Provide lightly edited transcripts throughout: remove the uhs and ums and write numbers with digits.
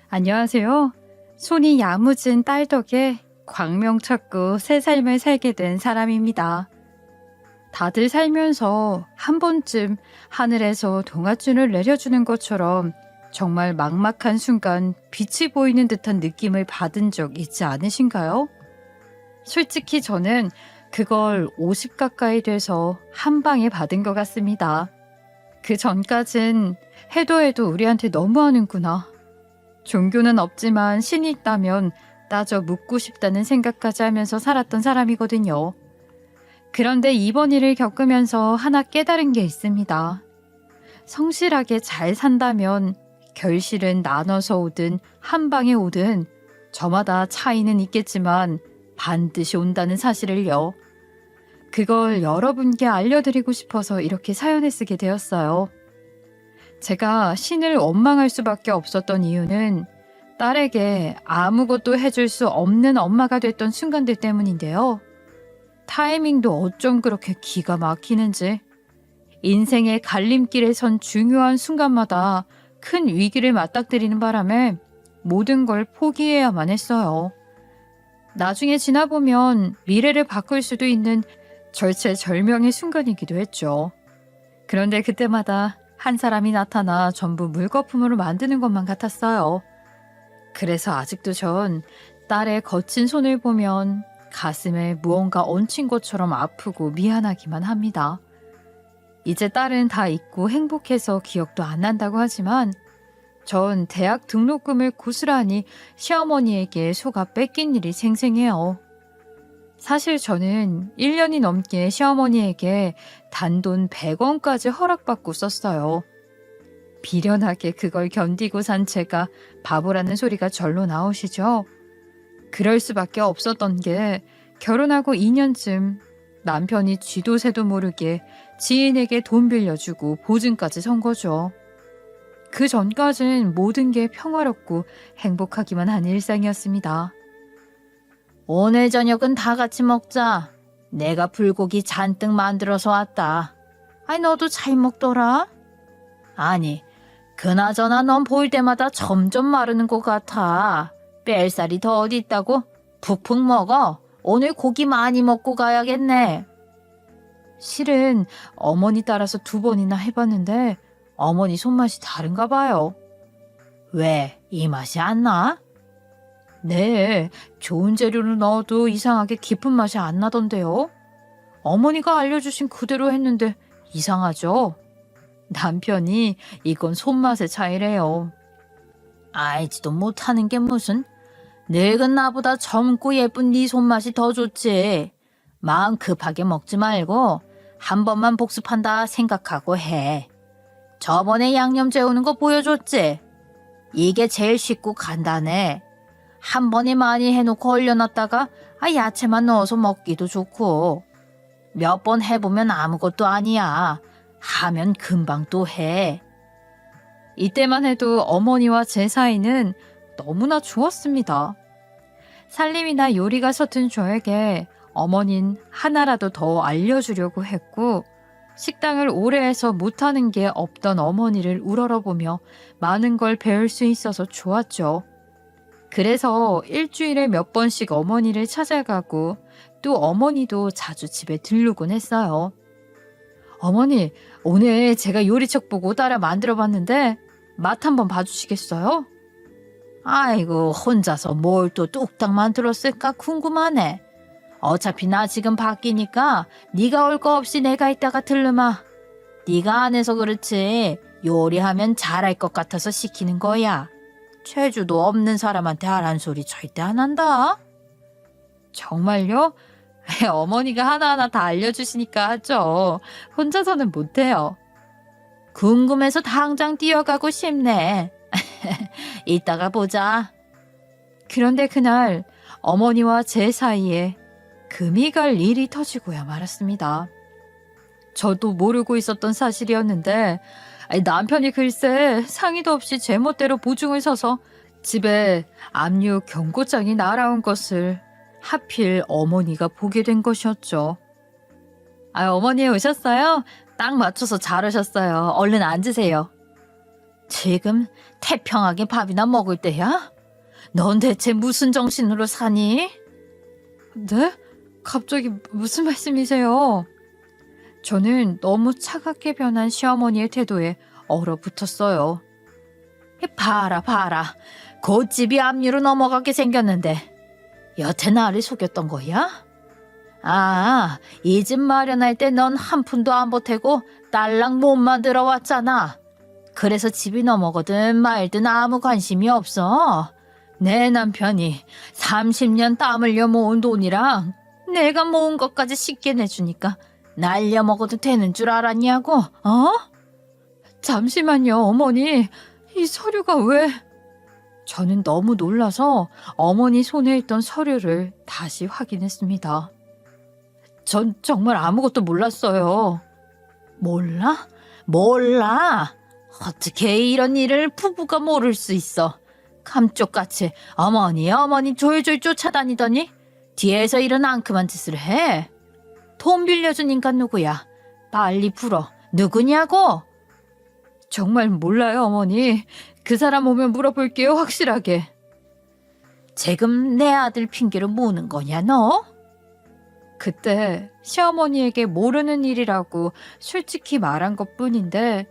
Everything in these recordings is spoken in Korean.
안녕하세요. 손이 야무진 딸 덕에 광명 찾고 새 삶을 살게 된 사람입니다. 다들 살면서 한 번쯤 하늘에서 동아줄을 내려주는 것처럼 정말 막막한 순간 빛이 보이는 듯한 느낌을 받은 적 있지 않으신가요? 솔직히 저는 그걸 50 가까이 돼서 한 방에 받은 것 같습니다. 그 전까진 해도 해도 우리한테 너무하는구나. 종교는 없지만 신이 있다면 따져 묻고 싶다는 생각까지 하면서 살았던 사람이거든요. 그런데 이번 일을 겪으면서 하나 깨달은 게 있습니다. 성실하게 잘 산다면 결실은 나눠서 오든 한 방에 오든 저마다 차이는 있겠지만 반드시 온다는 사실을요. 그걸 여러분께 알려드리고 싶어서 이렇게 사연을 쓰게 되었어요. 제가 신을 원망할 수밖에 없었던 이유는 딸에게 아무것도 해줄 수 없는 엄마가 됐던 순간들 때문인데요. 타이밍도 어쩜 그렇게 기가 막히는지 인생의 갈림길에 선 중요한 순간마다 큰 위기를 맞닥뜨리는 바람에 모든 걸 포기해야만 했어요. 나중에 지나보면 미래를 바꿀 수도 있는 절체절명의 순간이기도 했죠. 그런데 그때마다 한 사람이 나타나 전부 물거품으로 만드는 것만 같았어요. 그래서 아직도 전 딸의 거친 손을 보면 가슴에 무언가 얹힌 것처럼 아프고 미안하기만 합니다. 이제 딸은 다 잊고 행복해서 기억도 안 난다고 하지만 전 대학 등록금을 고스란히 시어머니에게 속아 뺏긴 일이 생생해요. 사실 저는 1년이 넘게 시어머니에게 단돈 100원까지 허락받고 썼어요. 비련하게 그걸 견디고 산 제가 바보라는 소리가 절로 나오시죠? 그럴 수밖에 없었던 게 결혼하고 2년쯤 남편이 쥐도 새도 모르게 지인에게 돈 빌려주고 보증까지 선 거죠. 그 전까진 모든 게 평화롭고 행복하기만 한 일상이었습니다. 오늘 저녁은 다 같이 먹자. 내가 불고기 잔뜩 만들어서 왔다. 아니, 너도 잘 먹더라? 아니, 그나저나 넌 볼 때마다 점점 마르는 것 같아. 뺄살이 더 어디 있다고? 푹푹 먹어. 오늘 고기 많이 먹고 가야겠네. 실은 어머니 따라서 2번이나 해봤는데 어머니 손맛이 다른가 봐요. 왜? 이 맛이 안 나? 네, 좋은 재료를 넣어도 이상하게 깊은 맛이 안 나던데요. 어머니가 알려주신 그대로 했는데 이상하죠? 남편이 이건 손맛의 차이래요. 알지도 못하는 게 무슨. 늙은 나보다 젊고 예쁜 네 손맛이 더 좋지. 마음 급하게 먹지 말고 한 번만 복습한다 생각하고 해. 저번에 양념 재우는 거 보여줬지? 이게 제일 쉽고 간단해. 한 번에 많이 해놓고 얼려놨다가 야채만 넣어서 먹기도 좋고. 몇 번 해보면 아무것도 아니야. 하면 금방 또 해. 이때만 해도 어머니와 제 사이는 너무나 좋았습니다. 살림이나 요리가 서툰 저에게 어머닌 하나라도 더 알려주려고 했고 식당을 오래 해서 못하는 게 없던 어머니를 우러러보며 많은 걸 배울 수 있어서 좋았죠. 그래서 일주일에 몇 번씩 어머니를 찾아가고 또 어머니도 자주 집에 들르곤 했어요. 어머니, 오늘 제가 요리책 보고 따라 만들어봤는데 맛 한번 봐주시겠어요? 아이고, 혼자서 뭘 또 뚝딱 만들었을까 궁금하네. 어차피 나 지금 바뀌니까 네가 올 거 없이 내가 이따가 들르마. 네가 안 해서 그렇지 요리하면 잘할 것 같아서 시키는 거야. 재주도 없는 사람한테 하란 소리 절대 안 한다. 정말요? 어머니가 하나하나 다 알려주시니까 하죠. 혼자서는 못해요. 궁금해서 당장 뛰어가고 싶네. 이따가 보자. 그런데 그날 어머니와 제 사이에 금이 갈 일이 터지고야 말았습니다. 저도 모르고 있었던 사실이었는데 남편이 글쎄 상의도 없이 제멋대로 보증을 서서 집에 압류 경고장이 날아온 것을 하필 어머니가 보게 된 것이었죠. 어머니 오셨어요? 딱 맞춰서 잘 오셨어요. 얼른 앉으세요. 지금 태평하게 밥이나 먹을 때야? 넌 대체 무슨 정신으로 사니? 네? 갑자기 무슨 말씀이세요? 저는 너무 차갑게 변한 시어머니의 태도에 얼어붙었어요. 봐라. 고집이 앞니로 넘어가게 생겼는데 여태 나를 속였던 거야? 아, 이 집 마련할 때 넌 한 푼도 안 보태고 딸랑 몸만 들어왔잖아. 그래서 집이 넘어가든 말든 아무 관심이 없어. 내 남편이 30년 땀 흘려 모은 돈이랑 내가 모은 것까지 쉽게 내주니까 날려 먹어도 되는 줄 알았냐고, 어? 잠시만요, 어머니. 이 서류가 왜... 저는 너무 놀라서 어머니 손에 있던 서류를 다시 확인했습니다. 전 정말 아무것도 몰랐어요. 몰라? 어떻게 이런 일을 부부가 모를 수 있어? 감쪽같이 어머니 졸졸 쫓아다니더니 뒤에서 이런 앙큼한 짓을 해. 돈 빌려준 인간 누구야? 빨리 불어. 누구냐고? 정말 몰라요, 어머니. 그 사람 오면 물어볼게요, 확실하게. 지금 내 아들 핑계로 무는 거냐, 너? 그때 시어머니에게 모르는 일이라고 솔직히 말한 것뿐인데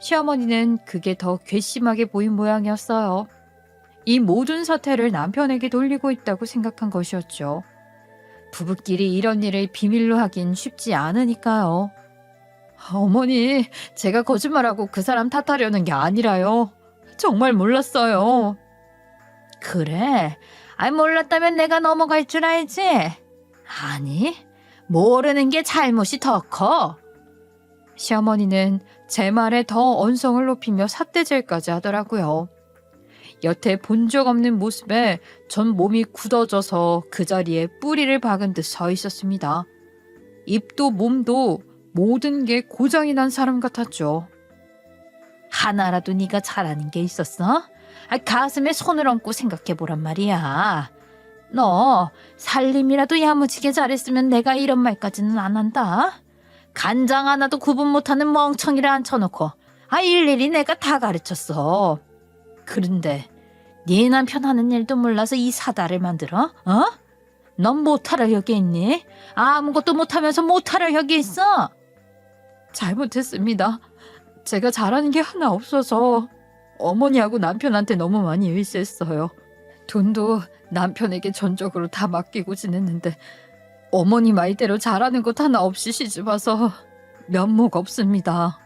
시어머니는 그게 더 괘씸하게 보인 모양이었어요. 이 모든 사태를 남편에게 돌리고 있다고 생각한 것이었죠. 부부끼리 이런 일을 비밀로 하긴 쉽지 않으니까요. 어머니, 제가 거짓말하고 그 사람 탓하려는 게 아니라요. 정말 몰랐어요. 그래? 몰랐다면 내가 넘어갈 줄 알지? 아니, 모르는 게 잘못이 더 커. 시어머니는 제 말에 더 언성을 높이며 삿대질까지 하더라고요. 여태 본 적 없는 모습에 전 몸이 굳어져서 그 자리에 뿌리를 박은 듯 서 있었습니다. 입도 몸도 모든 게 고장이 난 사람 같았죠. 하나라도 네가 잘하는 게 있었어? 가슴에 손을 얹고 생각해보란 말이야. 너 살림이라도 야무지게 잘했으면 내가 이런 말까지는 안 한다. 간장 하나도 구분 못하는 멍청이를 앉혀놓고 일일이 내가 다 가르쳤어. 그런데 네 남편 하는 일도 몰라서 이 사다를 만들어? 어? 넌 못하러 여기 있니? 아무것도 못하면서 못하러 여기 있어? 잘못했습니다. 제가 잘하는 게 하나 없어서 어머니하고 남편한테 너무 많이 의지했어요. 돈도 남편에게 전적으로 다 맡기고 지냈는데 어머니 말대로 잘하는 것 하나 없이 시집와서 면목 없습니다.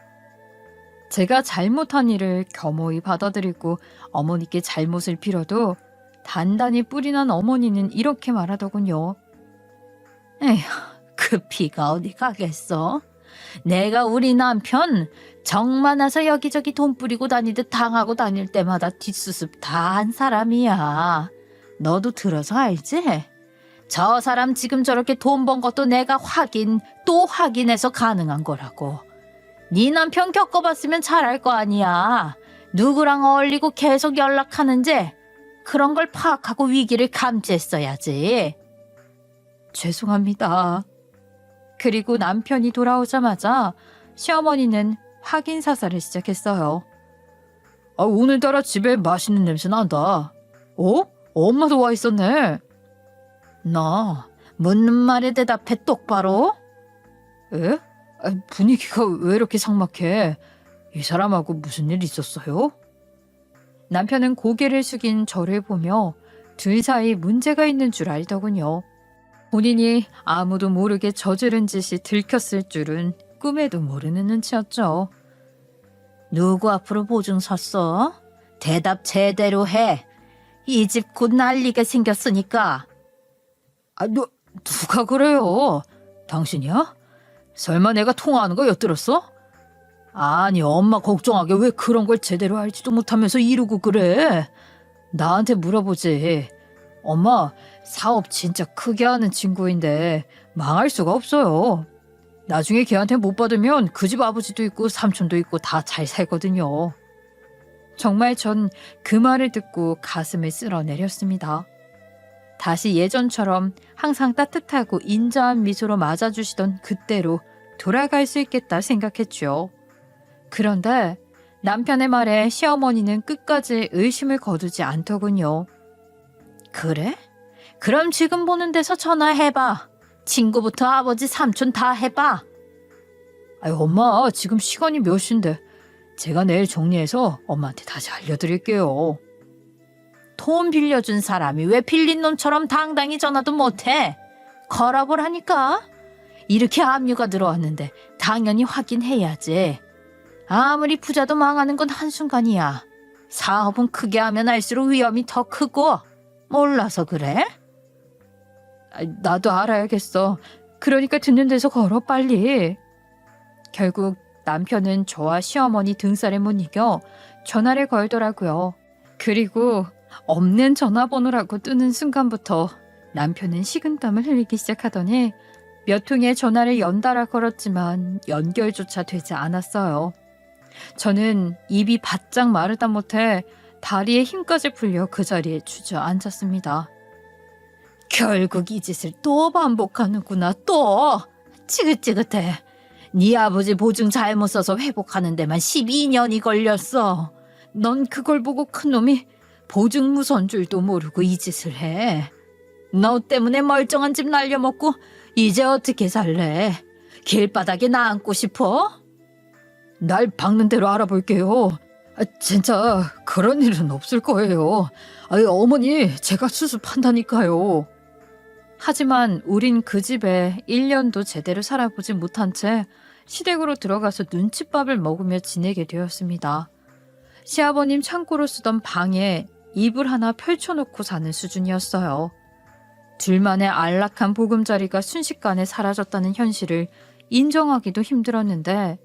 제가 잘못한 일을 겸허히 받아들이고 어머니께 잘못을 빌어도 단단히 뿌리난 어머니는 이렇게 말하더군요. 에휴, 그 피가 어디 가겠어? 내가 우리 남편 정 많아서 여기저기 돈 뿌리고 다니듯 당하고 다닐 때마다 뒷수습 다 한 사람이야. 너도 들어서 알지? 저 사람 지금 저렇게 돈 번 것도 내가 또 확인해서 가능한 거라고. 네 남편 겪어봤으면 잘 알 거 아니야. 누구랑 어울리고 계속 연락하는지 그런 걸 파악하고 위기를 감지했어야지. 죄송합니다. 그리고 남편이 돌아오자마자 시어머니는 확인 사살을 시작했어요. 오늘따라 집에 맛있는 냄새 난다. 엄마도 와 있었네. 너 묻는 말에 대답해 똑바로. 에? 분위기가 왜 이렇게 삭막해? 이 사람하고 무슨 일 있었어요? 남편은 고개를 숙인 저를 보며 둘 사이 문제가 있는 줄 알더군요. 본인이 아무도 모르게 저지른 짓이 들켰을 줄은 꿈에도 모르는 눈치였죠. 누구 앞으로 보증 섰어? 대답 제대로 해. 이 집 곧 날리게 생겼으니까. 누가 그래요? 당신이야? 설마 내가 통화하는 거 엿들었어? 아니, 엄마 걱정하게 왜 그런 걸 제대로 알지도 못하면서 이러고 그래? 나한테 물어보지. 엄마, 사업 진짜 크게 하는 친구인데 망할 수가 없어요. 나중에 걔한테 못 받으면 그 집 아버지도 있고 삼촌도 있고 다 잘 살거든요. 정말 전 그 말을 듣고 가슴을 쓸어내렸습니다. 다시 예전처럼 항상 따뜻하고 인자한 미소로 맞아주시던 그때로 돌아갈 수 있겠다 생각했죠. 그런데 남편의 말에 시어머니는 끝까지 의심을 거두지 않더군요. 그래? 그럼 지금 보는 데서 전화해봐. 친구부터 아버지, 삼촌 다 해봐. 아유, 엄마, 지금 시간이 몇 시인데. 제가 내일 정리해서 엄마한테 다시 알려드릴게요. 돈 빌려준 사람이 왜 빌린 놈처럼 당당히 전화도 못해? 거랍을 하니까? 이렇게 압류가 들어왔는데 당연히 확인해야지. 아무리 부자도 망하는 건 한순간이야. 사업은 크게 하면 할수록 위험이 더 크고. 몰라서 그래? 나도 알아야겠어. 그러니까 듣는 데서 걸어, 빨리. 결국 남편은 저와 시어머니 등살에 못 이겨 전화를 걸더라고요. 그리고 없는 전화번호라고 뜨는 순간부터 남편은 식은땀을 흘리기 시작하더니 몇 통의 전화를 연달아 걸었지만 연결조차 되지 않았어요. 저는 입이 바짝 마르다 못해 다리에 힘까지 풀려 그 자리에 주저앉았습니다. 결국 이 짓을 또 반복하는구나, 또. 지긋지긋해. 네 아버지 보증 잘못 써서 회복하는 데만 12년이 걸렸어. 넌 그걸 보고 큰놈이 보증무 선 줄도 모르고 이 짓을 해. 너 때문에 멀쩡한 집 날려먹고 이제 어떻게 살래? 길바닥에 나앉고 싶어? 날 박는 대로 알아볼게요. 진짜 그런 일은 없을 거예요. 어머니, 제가 수습한다니까요. 하지만 우린 그 집에 1년도 제대로 살아보지 못한 채 시댁으로 들어가서 눈칫밥을 먹으며 지내게 되었습니다. 시아버님 창고로 쓰던 방에 이불 하나 펼쳐놓고 사는 수준이었어요. 둘만의 안락한 보금자리가 순식간에 사라졌다는 현실을 인정하기도 힘들었는데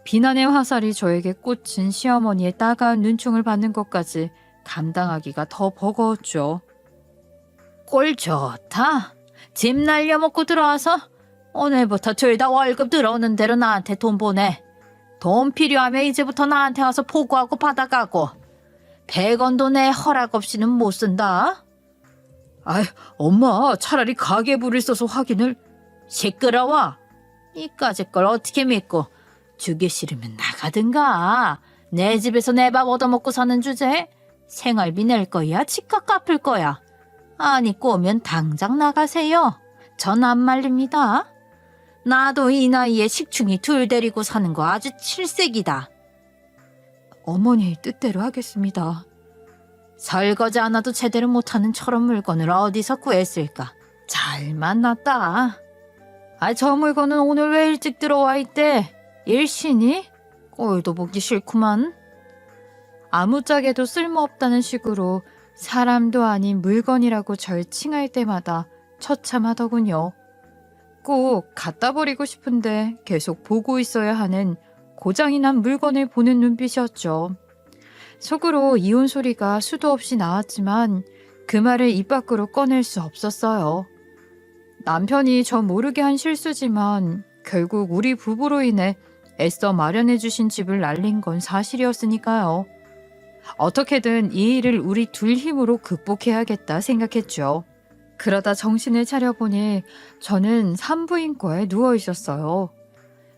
비난의 화살이 저에게 꽂힌 시어머니의 따가운 눈총을 받는 것까지 감당하기가 더 버거웠죠. 꼴 좋다. 집 날려먹고 들어와서 오늘부터 둘 다 월급 들어오는 대로 나한테 돈 보내. 돈 필요하면 이제부터 나한테 와서 보고하고 받아가고. 100원도 내 허락 없이는 못 쓴다. 엄마, 차라리 가계부를 써서 확인을. 시끄러워. 이까짓 걸 어떻게 믿고. 주기 싫으면 나가든가. 내 집에서 내 밥 얻어먹고 사는 주제에 생활비 낼 거야? 집값 갚을 거야? 아니, 꼬면 당장 나가세요. 전 안 말립니다. 나도 이 나이에 식충이 둘 데리고 사는 거 아주 칠색이다. 어머니 뜻대로 하겠습니다. 설거지 하나도 제대로 못하는 저런 물건을 어디서 구했을까? 잘 만났다. 저 물건은 오늘 왜 일찍 들어와 있대? 일신이? 꼴도 보기 싫구만. 아무짝에도 쓸모없다는 식으로 사람도 아닌 물건이라고 절 칭할 때마다 처참하더군요. 꼭 갖다 버리고 싶은데 계속 보고 있어야 하는 고장이 난 물건을 보는 눈빛이었죠. 속으로 이혼 소리가 수도 없이 나왔지만 그 말을 입 밖으로 꺼낼 수 없었어요. 남편이 저 모르게 한 실수지만 결국 우리 부부로 인해 애써 마련해 주신 집을 날린 건 사실이었으니까요. 어떻게든 이 일을 우리 둘 힘으로 극복해야겠다 생각했죠. 그러다 정신을 차려보니 저는 산부인과에 누워 있었어요.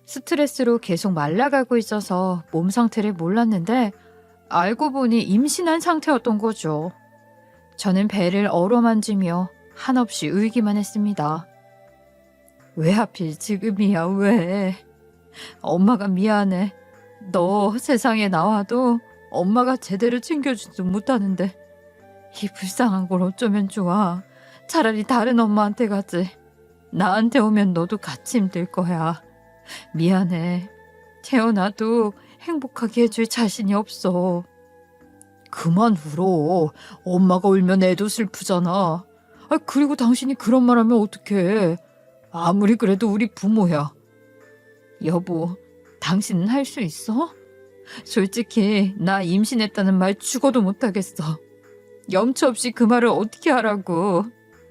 스트레스로 계속 말라가고 있어서 몸 상태를 몰랐는데 알고 보니 임신한 상태였던 거죠. 저는 배를 어루만지며 한없이 울기만 했습니다. 왜 하필 지금이야, 왜? 엄마가 미안해. 너 세상에 나와도 엄마가 제대로 챙겨주지도 못하는데 이 불쌍한 걸 어쩌면 좋아. 차라리 다른 엄마한테 가지. 나한테 오면 너도 같이 힘들 거야. 미안해. 태어나도 행복하게 해줄 자신이 없어. 그만 울어. 엄마가 울면 애도 슬프잖아. 그리고 당신이 그런 말 하면 어떡해. 아무리 그래도 우리 부모야. 여보, 당신은 할 수 있어? 솔직히 나 임신했다는 말 죽어도 못하겠어. 염치 없이 그 말을 어떻게 하라고.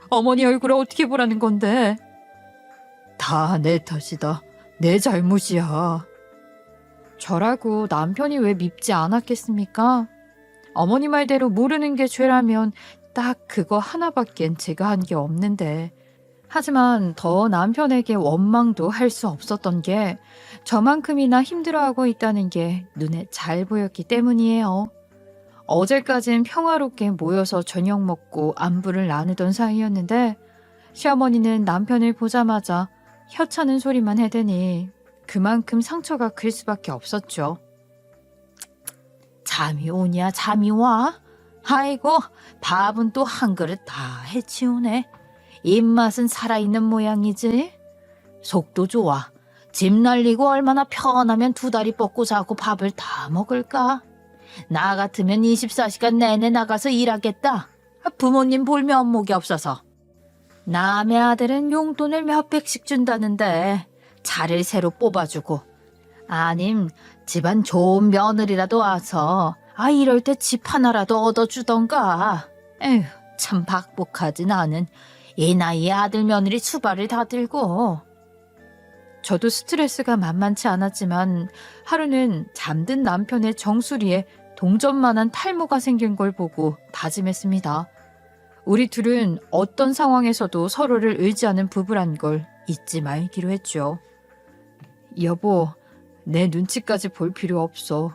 어머니 얼굴을 어떻게 보라는 건데. 다 내 탓이다. 내 잘못이야. 저라고 남편이 왜 밉지 않았겠습니까? 어머니 말대로 모르는 게 죄라면 딱 그거 하나밖엔 제가 한 게 없는데 하지만 더 남편에게 원망도 할 수 없었던 게 저만큼이나 힘들어하고 있다는 게 눈에 잘 보였기 때문이에요. 어제까진 평화롭게 모여서 저녁 먹고 안부를 나누던 사이였는데 시어머니는 남편을 보자마자 혀차는 소리만 해대니 그만큼 상처가 클 수밖에 없었죠. 잠이 오냐 잠이 와? 아이고 밥은 또 한 그릇 다 해치우네. 입맛은 살아있는 모양이지. 속도 좋아. 집 날리고 얼마나 편하면 두 다리 뻗고 자고 밥을 다 먹을까? 나 같으면 24시간 내내 나가서 일하겠다. 부모님 볼 면목이 없어서. 남의 아들은 용돈을 몇 백씩 준다는데 차를 새로 뽑아주고 아님 집안 좋은 며느리라도 와서 이럴 때 집 하나라도 얻어주던가. 에휴 참 박복하지 나는. 이 나이에 아들 며느리 수발을 다 들고. 저도 스트레스가 만만치 않았지만 하루는 잠든 남편의 정수리에 동전만한 탈모가 생긴 걸 보고 다짐했습니다. 우리 둘은 어떤 상황에서도 서로를 의지하는 부부란 걸 잊지 말기로 했죠. 여보, 내 눈치까지 볼 필요 없어.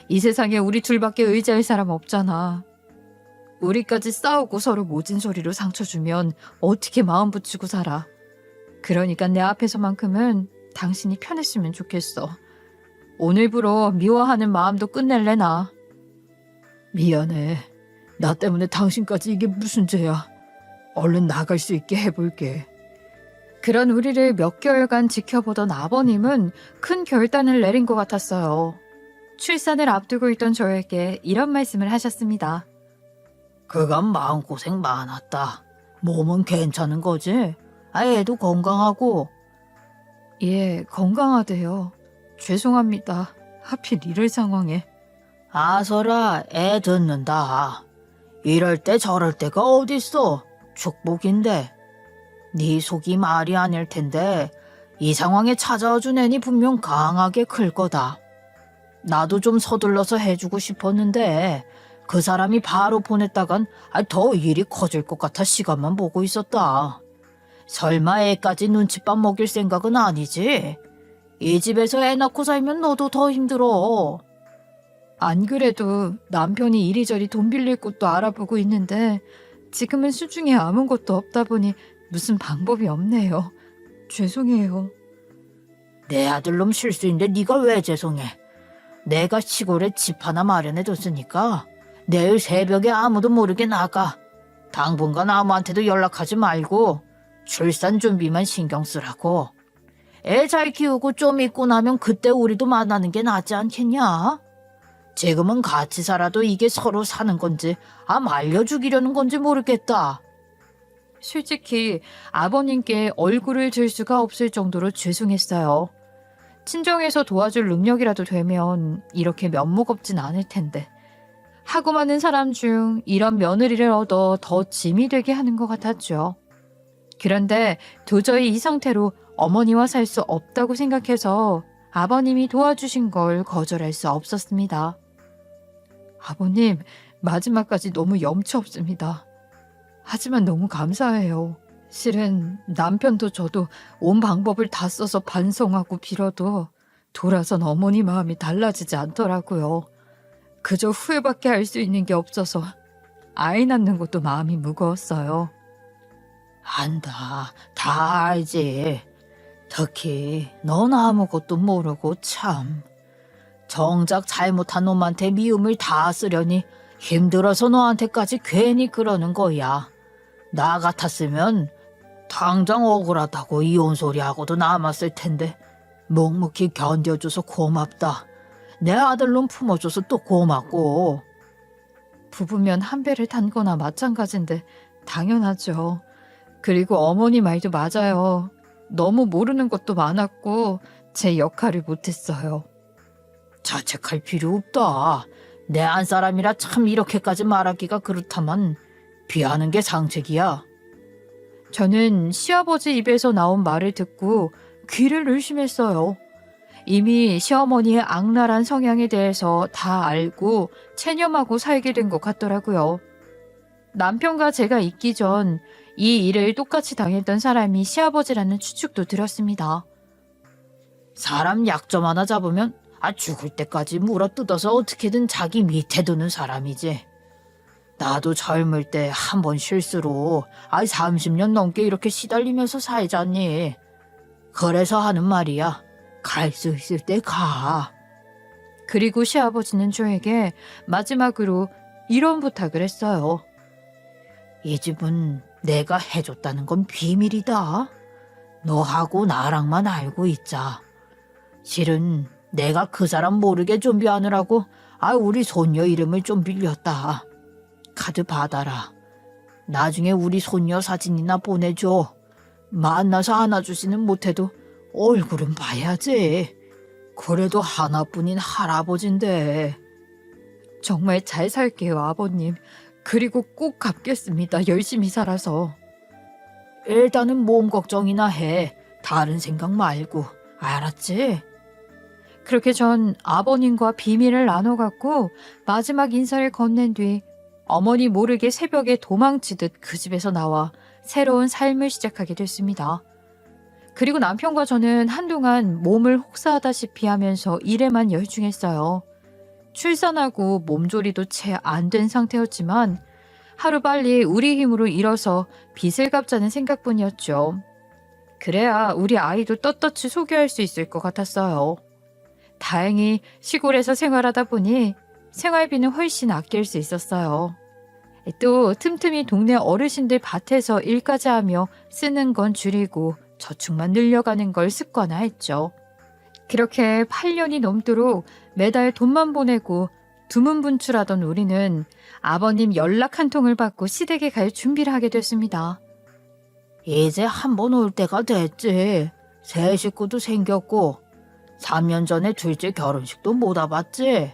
이 세상에 우리 둘밖에 의지할 사람 없잖아. 우리까지 싸우고 서로 모진 소리로 상처 주면 어떻게 마음 붙이고 살아. 그러니까 내 앞에서만큼은 당신이 편했으면 좋겠어. 오늘부로 미워하는 마음도 끝낼래 나. 미안해. 나 때문에 당신까지 이게 무슨 죄야. 얼른 나갈 수 있게 해볼게. 그런 우리를 몇 개월간 지켜보던 아버님은 큰 결단을 내린 것 같았어요. 출산을 앞두고 있던 저에게 이런 말씀을 하셨습니다. 그간 마음고생 많았다. 몸은 괜찮은 거지? 애도 건강하고. 예, 건강하대요. 죄송합니다. 하필 이럴 상황에. 아서라 애 듣는다. 이럴 때 저럴 때가 어딨어. 축복인데. 네 속이 말이 아닐 텐데 이 상황에 찾아와준 애니 분명 강하게 클 거다. 나도 좀 서둘러서 해주고 싶었는데 그 사람이 바로 보냈다간 더 일이 커질 것 같아 시간만 보고 있었다. 설마 애까지 눈칫밥 먹일 생각은 아니지? 이 집에서 애 낳고 살면 너도 더 힘들어. 안 그래도 남편이 이리저리 돈 빌릴 곳도 알아보고 있는데 지금은 수중에 아무것도 없다 보니 무슨 방법이 없네요. 죄송해요. 내 아들놈 실수인데 네가 왜 죄송해? 내가 시골에 집 하나 마련해뒀으니까 내일 새벽에 아무도 모르게 나가. 당분간 아무한테도 연락하지 말고 출산 준비만 신경 쓰라고. 애 잘 키우고 좀 있고 나면 그때 우리도 만나는 게 낫지 않겠냐? 지금은 같이 살아도 이게 서로 사는 건지 말려 죽이려는 건지 모르겠다. 솔직히 아버님께 얼굴을 들 수가 없을 정도로 죄송했어요. 친정에서 도와줄 능력이라도 되면 이렇게 면목 없진 않을 텐데. 하고 많은 사람 중 이런 며느리를 얻어 더 짐이 되게 하는 것 같았죠. 그런데 도저히 이 상태로 어머니와 살 수 없다고 생각해서 아버님이 도와주신 걸 거절할 수 없었습니다. 아버님, 마지막까지 너무 염치 없습니다. 하지만 너무 감사해요. 실은 남편도 저도 온 방법을 다 써서 반성하고 빌어도 돌아선 어머니 마음이 달라지지 않더라고요. 그저 후회밖에 할 수 있는 게 없어서 아이 낳는 것도 마음이 무거웠어요. 안다. 다 알지. 특히 넌 아무것도 모르고 참. 정작 잘못한 놈한테 미움을 다 쓰려니 힘들어서 너한테까지 괜히 그러는 거야. 나 같았으면 당장 억울하다고 이혼 소리하고도 남았을 텐데 묵묵히 견뎌줘서 고맙다. 내 아들놈 품어줘서 또 고맙고. 부부면 한 배를 탄 거나 마찬가지인데 당연하죠. 그리고 어머니 말도 맞아요. 너무 모르는 것도 많았고 제 역할을 못했어요. 자책할 필요 없다. 내 안사람이라 참 이렇게까지 말하기가 그렇다만 비하는 게 상책이야. 저는 시아버지 입에서 나온 말을 듣고 귀를 의심했어요. 이미 시어머니의 악랄한 성향에 대해서 다 알고 체념하고 살게 된 것 같더라고요. 남편과 제가 있기 전 이 일을 똑같이 당했던 사람이 시아버지라는 추측도 들었습니다. 사람 약점 하나 잡으면 죽을 때까지 물어뜯어서 어떻게든 자기 밑에 두는 사람이지. 나도 젊을 때 한 번 실수로 30년 넘게 이렇게 시달리면서 살잖니. 그래서 하는 말이야. 갈 수 있을 때 가. 그리고 시아버지는 저에게 마지막으로 이런 부탁을 했어요. 이 집은 내가 해줬다는 건 비밀이다. 너하고 나랑만 알고 있자. 실은 내가 그 사람 모르게 준비하느라고 우리 손녀 이름을 좀 빌렸다. 카드 받아라. 나중에 우리 손녀 사진이나 보내줘. 만나서 안아주지는 못해도 얼굴은 봐야지. 그래도 하나뿐인 할아버지인데. 정말 잘 살게요, 아버님. 그리고 꼭 갚겠습니다. 열심히 살아서. 일단은 몸 걱정이나 해. 다른 생각 말고. 알았지? 그렇게 전 아버님과 비밀을 나눠갖고 마지막 인사를 건넨 뒤 어머니 모르게 새벽에 도망치듯 그 집에서 나와 새로운 삶을 시작하게 됐습니다. 그리고 남편과 저는 한동안 몸을 혹사하다시피 하면서 일에만 열중했어요. 출산하고 몸조리도 채 안 된 상태였지만 하루빨리 우리 힘으로 일어서 빚을 갚자는 생각뿐이었죠. 그래야 우리 아이도 떳떳이 소개할 수 있을 것 같았어요. 다행히 시골에서 생활하다 보니 생활비는 훨씬 아낄 수 있었어요. 또 틈틈이 동네 어르신들 밭에서 일까지 하며 쓰는 건 줄이고 저축만 늘려가는 걸 습관화했죠. 그렇게 8년이 넘도록 매달 돈만 보내고 두문분출하던 우리는 아버님 연락 한 통을 받고 시댁에 갈 준비를 하게 됐습니다. 이제 한 번 올 때가 됐지. 새 식구도 생겼고 3년 전에 둘째 결혼식도 못 와봤지.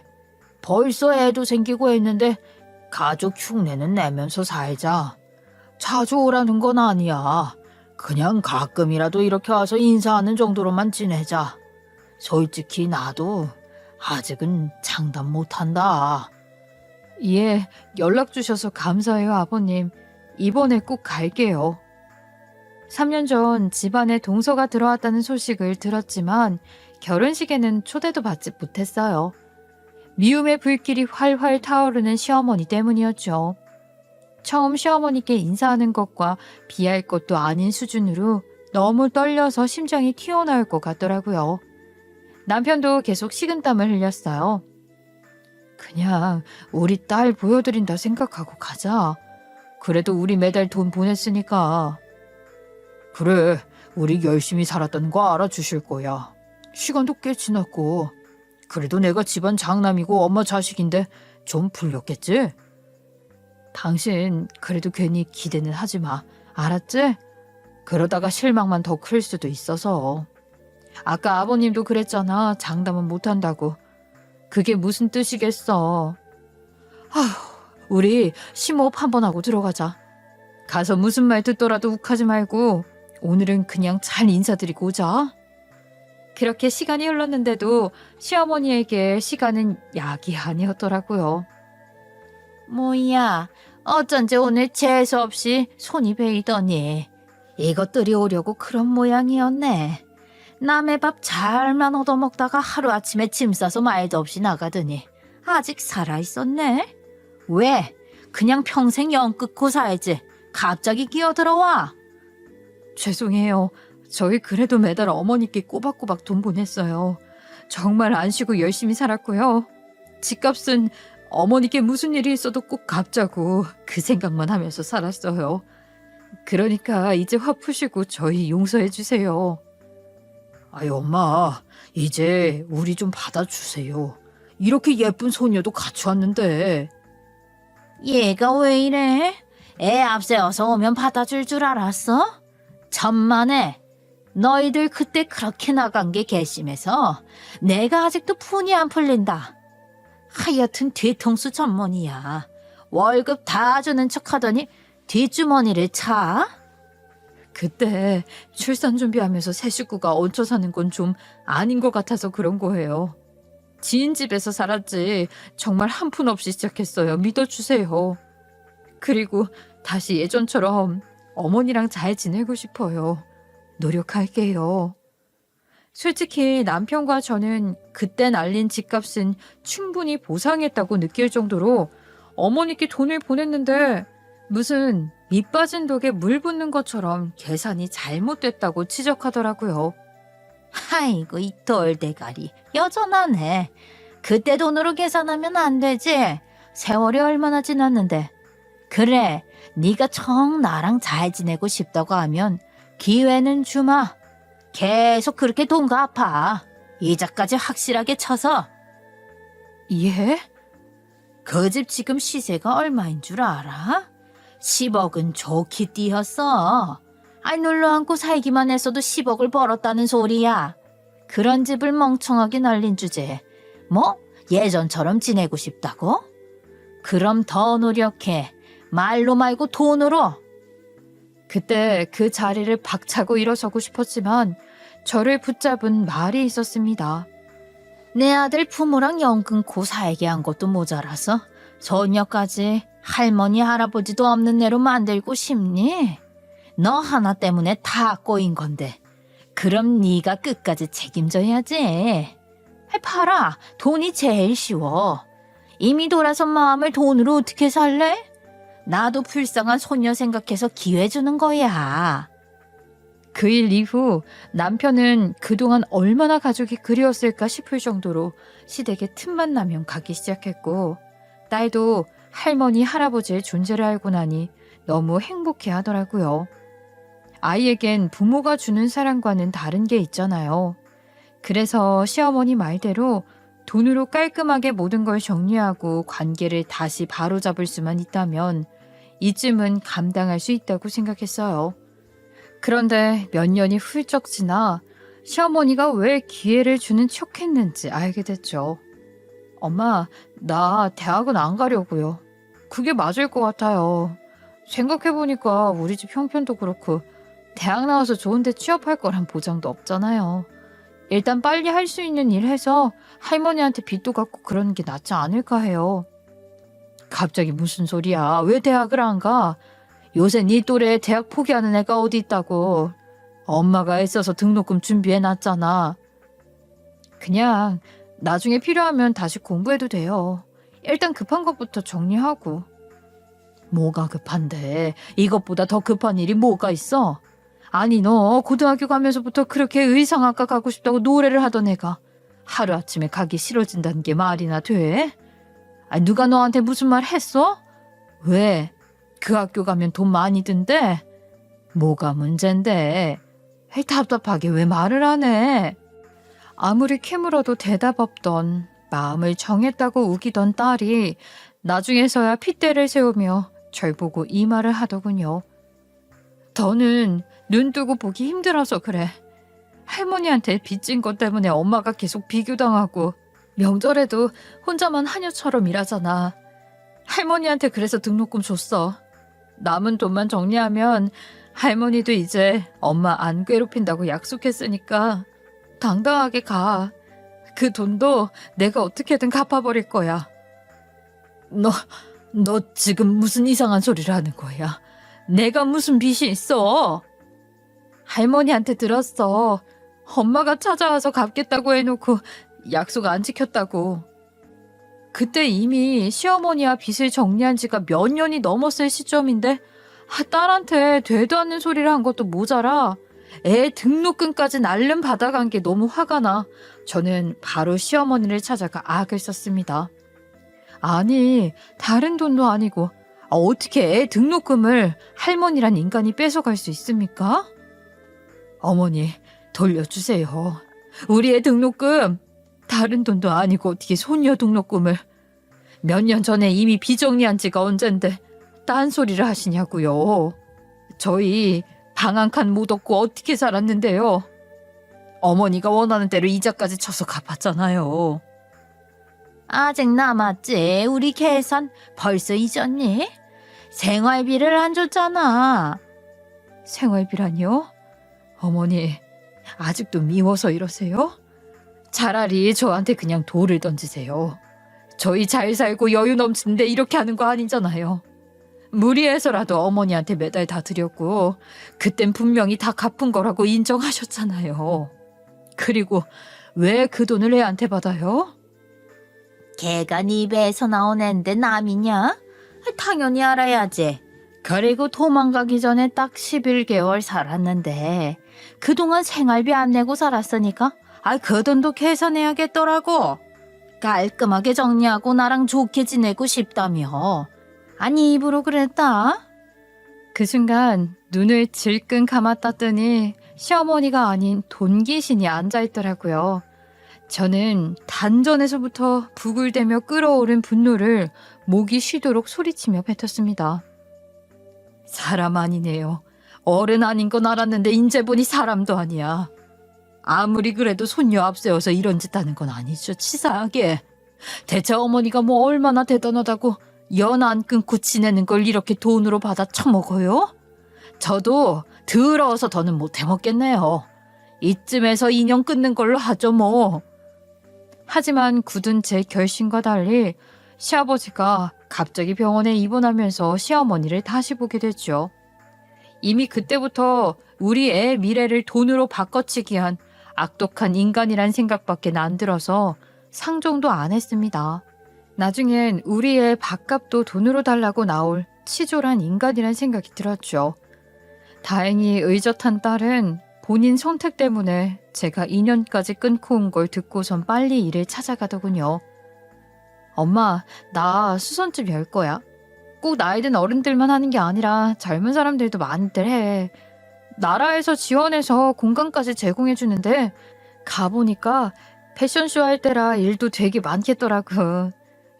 벌써 애도 생기고 했는데 가족 흉내는 내면서 살자. 자주 오라는 건 아니야. 그냥 가끔이라도 이렇게 와서 인사하는 정도로만 지내자. 솔직히 나도 아직은 장담 못한다. 예, 연락 주셔서 감사해요, 아버님. 이번에 꼭 갈게요. 3년 전 집안에 동서가 들어왔다는 소식을 들었지만 결혼식에는 초대도 받지 못했어요. 미움의 불길이 활활 타오르는 시어머니 때문이었죠. 처음 시어머니께 인사하는 것과 비할 것도 아닌 수준으로 너무 떨려서 심장이 튀어나올 것 같더라고요. 남편도 계속 식은땀을 흘렸어요. 그냥 우리 딸 보여드린다 생각하고 가자. 그래도 우리 매달 돈 보냈으니까. 그래, 우리 열심히 살았다는 거 알아주실 거야. 시간도 꽤 지났고. 그래도 내가 집안 장남이고 엄마 자식인데 좀 불렸겠지? 당신 그래도 괜히 기대는 하지 마. 알았지? 그러다가 실망만 더 클 수도 있어서. 아까 아버님도 그랬잖아. 장담은 못한다고. 그게 무슨 뜻이겠어. 우리 심호흡 한번 하고 들어가자. 가서 무슨 말 듣더라도 욱하지 말고 오늘은 그냥 잘 인사드리고 오자. 그렇게 시간이 흘렀는데도 시어머니에게 시간은 약이 아니었더라고요. 뭐야, 어쩐지 오늘 재수없이 손이 베이더니. 이것들이 오려고 그런 모양이었네. 남의 밥 잘만 얻어먹다가 하루아침에 짐 싸서 말도 없이 나가더니 아직 살아있었네. 왜? 그냥 평생 영 끊고 살지. 갑자기 끼어들어와. 죄송해요. 저희 그래도 매달 어머니께 꼬박꼬박 돈 보냈어요. 정말 안 쉬고 열심히 살았고요. 집값은 어머니께 무슨 일이 있어도 꼭 갚자고 그 생각만 하면서 살았어요. 그러니까 이제 화 푸시고 저희 용서해 주세요. 엄마, 이제 우리 좀 받아주세요. 이렇게 예쁜 소녀도 같이 왔는데. 얘가 왜 이래? 애 앞세워서 오면 받아줄 줄 알았어? 천만에. 너희들 그때 그렇게 나간 게 괘씸해서 내가 아직도 푼이 안 풀린다. 하여튼 뒤통수 전문이야. 월급 다 주는 척하더니 뒷주머니를 차? 그때 출산 준비하면서 새 식구가 얹혀 사는 건 좀 아닌 것 같아서 그런 거예요. 지인 집에서 살았지 정말 한 푼 없이 시작했어요. 믿어주세요. 그리고 다시 예전처럼 어머니랑 잘 지내고 싶어요. 노력할게요. 솔직히 남편과 저는 그때 날린 집값은 충분히 보상했다고 느낄 정도로 어머니께 돈을 보냈는데 무슨 밑 빠진 독에 물 붓는 것처럼 계산이 잘못됐다고 지적하더라고요. 아이고 이 돌대가리 여전하네. 그때 돈으로 계산하면 안 되지. 세월이 얼마나 지났는데. 그래, 네가 정 나랑 잘 지내고 싶다고 하면 기회는 주마. 계속 그렇게 돈 갚아. 이자까지 확실하게 쳐서. 예? 그 집 지금 시세가 얼마인 줄 알아? 10억은 좋게 뛰었어. 아이 눌러 앉고 살기만 했어도 10억을 벌었다는 소리야. 그런 집을 멍청하게 날린 주제에 뭐 예전처럼 지내고 싶다고? 그럼 더 노력해. 말로 말고 돈으로. 그때 그 자리를 박차고 일어서고 싶었지만 저를 붙잡은 말이 있었습니다. 내 아들 부모랑 연 끊고 살게 한 것도 모자라서 소녀까지 할머니 할아버지도 없는 애로 만들고 싶니? 너 하나 때문에 다 꼬인 건데 그럼 네가 끝까지 책임져야지. 봐라, 돈이 제일 쉬워. 이미 돌아선 마음을 돈으로 어떻게 살래? 나도 불쌍한 소녀 생각해서 기회 주는 거야. 그 일 이후 남편은 그동안 얼마나 가족이 그리웠을까 싶을 정도로 시댁에 틈만 나면 가기 시작했고 딸도 할머니, 할아버지의 존재를 알고 나니 너무 행복해 하더라고요. 아이에겐 부모가 주는 사랑과는 다른 게 있잖아요. 그래서 시어머니 말대로 돈으로 깔끔하게 모든 걸 정리하고 관계를 다시 바로잡을 수만 있다면 이쯤은 감당할 수 있다고 생각했어요. 그런데 몇 년이 훌쩍 지나 시어머니가 왜 기회를 주는 척했는지 알게 됐죠. 엄마, 나 대학은 안 가려고요. 그게 맞을 것 같아요. 생각해보니까 우리 집 형편도 그렇고 대학 나와서 좋은 데 취업할 거란 보장도 없잖아요. 일단 빨리 할 수 있는 일 해서 할머니한테 빚도 갚고 그러는 게 낫지 않을까 해요. 갑자기 무슨 소리야? 왜 대학을 안 가? 요새 네 또래에 대학 포기하는 애가 어디 있다고. 엄마가 애써서 등록금 준비해놨잖아. 그냥 나중에 필요하면 다시 공부해도 돼요. 일단 급한 것부터 정리하고. 뭐가 급한데? 이것보다 더 급한 일이 뭐가 있어? 아니 너 고등학교 가면서부터 그렇게 의상학과 가고 싶다고 노래를 하던 애가 하루아침에 가기 싫어진다는 게 말이나 돼? 아니 누가 너한테 무슨 말 했어? 왜? 그 학교 가면 돈 많이 든대? 뭐가 문젠데? 에이, 답답하게 왜 말을 안 해? 아무리 캐물어도 대답 없던 마음을 정했다고 우기던 딸이 나중에서야 핏대를 세우며 절 보고 이 말을 하더군요. 더는 눈 뜨고 보기 힘들어서 그래. 할머니한테 빚진 것 때문에 엄마가 계속 비교당하고 명절에도 혼자만 하녀처럼 일하잖아. 할머니한테 그래서 등록금 줬어. 남은 돈만 정리하면 할머니도 이제 엄마 안 괴롭힌다고 약속했으니까 당당하게 가. 그 돈도 내가 어떻게든 갚아버릴 거야. 너 지금 무슨 이상한 소리를 하는 거야? 내가 무슨 빚이 있어? 할머니한테 들었어. 엄마가 찾아와서 갚겠다고 해놓고 약속 안 지켰다고. 그때 이미 시어머니와 빚을 정리한 지가 몇 년이 넘었을 시점인데 딸한테 되도 않는 소리를 한 것도 모자라 애 등록금까지 날름 받아간 게 너무 화가 나 저는 바로 시어머니를 찾아가 악을 썼습니다. 아니 다른 돈도 아니고 어떻게 애 등록금을 할머니란 인간이 뺏어갈 수 있습니까? 어머니 돌려주세요. 우리 애 등록금 다른 돈도 아니고 어떻게 소녀 등록금을 몇 년 전에 이미 비정리한 지가 언젠데 딴소리를 하시냐고요. 저희 방 한 칸 못 얻고 어떻게 살았는데요. 어머니가 원하는 대로 이자까지 쳐서 갚았잖아요. 아직 남았지. 우리 계산 벌써 잊었니? 생활비를 안 줬잖아. 생활비라니요? 어머니 아직도 미워서 이러세요? 차라리 저한테 그냥 돌을 던지세요. 저희 잘 살고 여유 넘치는데 이렇게 하는 거 아니잖아요. 무리해서라도 어머니한테 매달 다 드렸고 그땐 분명히 다 갚은 거라고 인정하셨잖아요. 그리고 왜 그 돈을 애한테 받아요? 걔가 네 배에서 나온 앤데 남이냐? 당연히 알아야지. 그리고 도망가기 전에 딱 11개월 살았는데 그동안 생활비 안 내고 살았으니까 그 돈도 계산해야겠더라고. 깔끔하게 정리하고 나랑 좋게 지내고 싶다며. 아니 입으로 그랬다? 그 순간 눈을 질끈 감았다더니 시어머니가 아닌 돈 귀신이 앉아있더라고요. 저는 단전에서부터 부글대며 끓어오른 분노를 목이 쉬도록 소리치며 뱉었습니다. 사람 아니네요. 어른 아닌 건 알았는데 인제 보니 사람도 아니야. 아무리 그래도 손녀 앞세워서 이런 짓 하는 건 아니죠. 치사하게. 대체 어머니가 뭐 얼마나 대단하다고 연 안 끊고 지내는 걸 이렇게 돈으로 받아 처먹어요? 저도 더러워서 더는 못 해먹겠네요. 이쯤에서 인연 끊는 걸로 하죠 뭐. 하지만 굳은 제 결심과 달리 시아버지가 갑자기 병원에 입원하면서 시어머니를 다시 보게 됐죠. 이미 그때부터 우리 애 미래를 돈으로 바꿔치기 한 악독한 인간이란 생각밖에 안 들어서 상종도 안 했습니다. 나중엔 우리 애 밥값도 돈으로 달라고 나올 치졸한 인간이란 생각이 들었죠. 다행히 의젓한 딸은 본인 선택 때문에 제가 인연까지 끊고 온 걸 듣고선 빨리 일을 찾아가더군요. 엄마, 나 수선집 열 거야. 꼭 나이 든 어른들만 하는 게 아니라 젊은 사람들도 많이들 해. 나라에서 지원해서 공간까지 제공해 주는데 가보니까 패션쇼 할 때라 일도 되게 많겠더라고.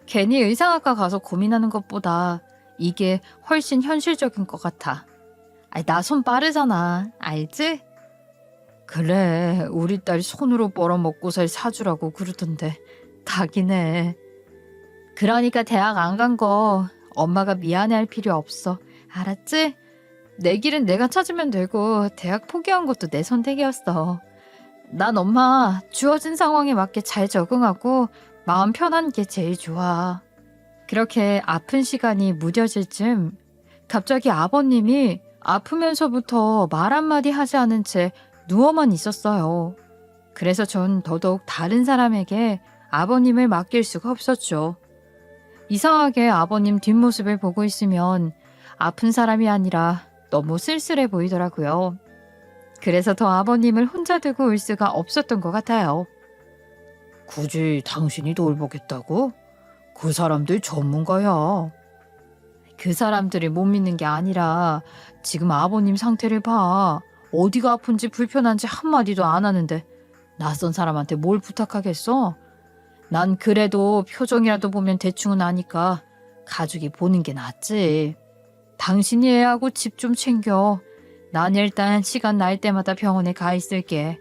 괜히 의상학과 가서 고민하는 것보다 이게 훨씬 현실적인 것 같아. 나 손 빠르잖아. 알지? 그래, 우리 딸 손으로 벌어먹고 살 사주라고 그러던데 닭이네. 그러니까 대학 안 간 거 엄마가 미안해할 필요 없어. 알았지? 내 길은 내가 찾으면 되고 대학 포기한 것도 내 선택이었어. 난 엄마 주어진 상황에 맞게 잘 적응하고 마음 편한 게 제일 좋아. 그렇게 아픈 시간이 무뎌질 즈음 갑자기 아버님이 아프면서부터 말 한마디 하지 않은 채 누워만 있었어요. 그래서 전 더더욱 다른 사람에게 아버님을 맡길 수가 없었죠. 이상하게 아버님 뒷모습을 보고 있으면 아픈 사람이 아니라 너무 쓸쓸해 보이더라고요. 그래서 더 아버님을 혼자 두고 올 수가 없었던 것 같아요. 굳이 당신이 돌보겠다고? 그 사람들 전문가야. 그 사람들을 못 믿는 게 아니라 지금 아버님 상태를 봐. 어디가 아픈지 불편한지 한마디도 안 하는데 낯선 사람한테 뭘 부탁하겠어? 난 그래도 표정이라도 보면 대충은 아니까 가족이 보는 게 낫지. 당신이 애하고 집 좀 챙겨. 난 일단 시간 날 때마다 병원에 가 있을게.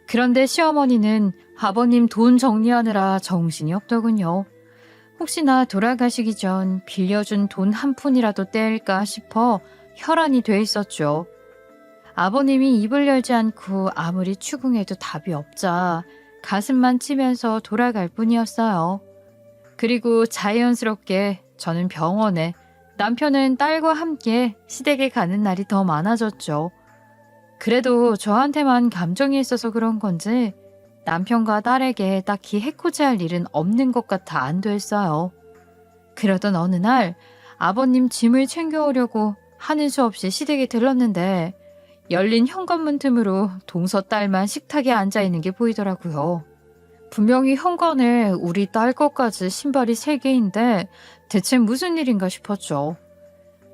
그런데 시어머니는 아버님 돈 정리하느라 정신이 없더군요. 혹시나 돌아가시기 전 빌려준 돈 한 푼이라도 떼일까 싶어 혈안이 돼 있었죠. 아버님이 입을 열지 않고 아무리 추궁해도 답이 없자 가슴만 치면서 돌아갈 뿐이었어요. 그리고 자연스럽게 저는 병원에, 남편은 딸과 함께 시댁에 가는 날이 더 많아졌죠. 그래도 저한테만 감정이 있어서 그런 건지 남편과 딸에게 딱히 해코지할 일은 없는 것 같아 안도했어요. 그러던 어느 날 아버님 짐을 챙겨오려고 하는 수 없이 시댁에 들렀는데 열린 현관문 틈으로 동서 딸만 식탁에 앉아있는 게 보이더라고요. 분명히 현관에 우리 딸 것까지 신발이 3개인데 대체 무슨 일인가 싶었죠.